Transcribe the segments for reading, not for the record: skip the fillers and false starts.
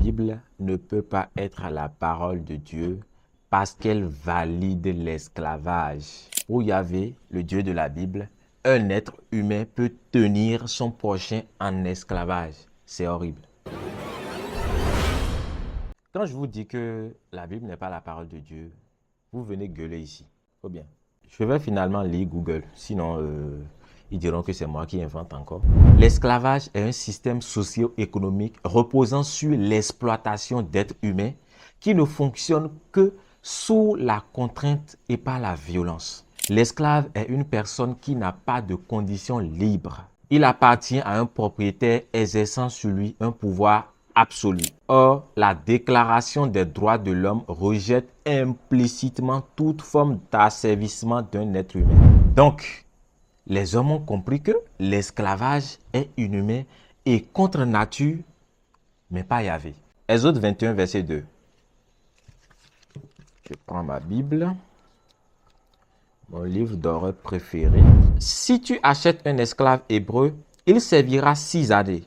Bible ne peut pas être la parole de Dieu parce qu'elle valide l'esclavage. Pour Yahvé, le Dieu de la Bible, un être humain peut tenir son prochain en esclavage. C'est horrible. Quand je vous dis que la Bible n'est pas la parole de Dieu, vous venez gueuler ici. Faut bien. Je vais finalement lire Google, sinon ils diront que c'est moi qui invente encore. L'esclavage est un système socio-économique reposant sur l'exploitation d'êtres humains qui ne fonctionne que sous la contrainte et par la violence. L'esclave est une personne qui n'a pas de conditions libres. Il appartient à un propriétaire exerçant sur lui un pouvoir absolu. Or, la Déclaration des droits de l'homme rejette implicitement toute forme d'asservissement d'un être humain. Donc, les hommes ont compris que l'esclavage est inhumain et contre nature, mais pas Yahvé. Exode 21, verset 2. Je prends ma Bible, mon livre d'horreur préféré. Si tu achètes un esclave hébreu, il servira 6 années,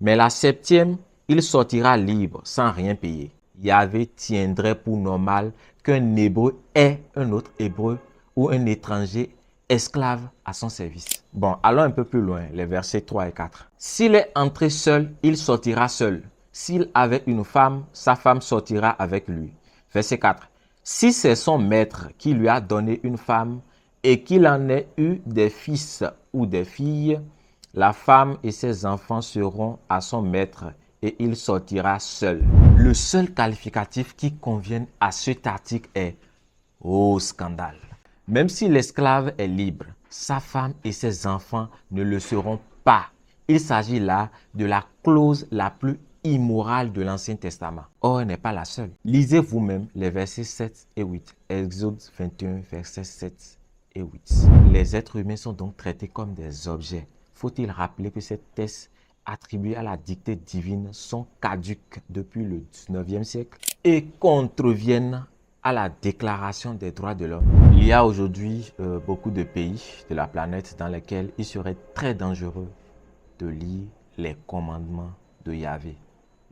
mais la 7e, il sortira libre sans rien payer. Yahvé tiendrait pour normal qu'un hébreu ait un autre hébreu ou un étranger esclave à son service. Bon, allons un peu plus loin, les versets 3 et 4. S'il est entré seul, il sortira seul. S'il avait une femme, sa femme sortira avec lui. Verset 4. Si c'est son maître qui lui a donné une femme et qu'il en ait eu des fils ou des filles, la femme et ses enfants seront à son maître et il sortira seul. Le seul qualificatif qui convienne à cet article est « oh scandale ». Même si l'esclave est libre, sa femme et ses enfants ne le seront pas. Il s'agit là de la clause la plus immorale de l'Ancien Testament. Or, elle n'est pas la seule. Lisez vous-même les versets 7 et 8. Exode 21, versets 7 et 8. Les êtres humains sont donc traités comme des objets. Faut-il rappeler que ces tests attribués à la dictée divine sont caduques depuis le 19e siècle et contreviennent à la Déclaration des droits de l'homme. Il y a aujourd'hui beaucoup de pays de la planète dans lesquels il serait très dangereux de lire les commandements de Yahvé,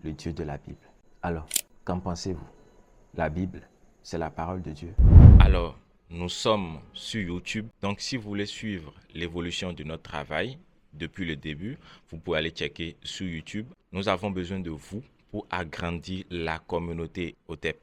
le Dieu de la Bible. Alors, qu'en pensez-vous? La Bible, c'est la parole de Dieu. Alors, nous sommes sur YouTube, donc si vous voulez suivre l'évolution de notre travail depuis le début, vous pouvez aller checker sur YouTube. Nous avons besoin de vous pour agrandir la communauté OTEP.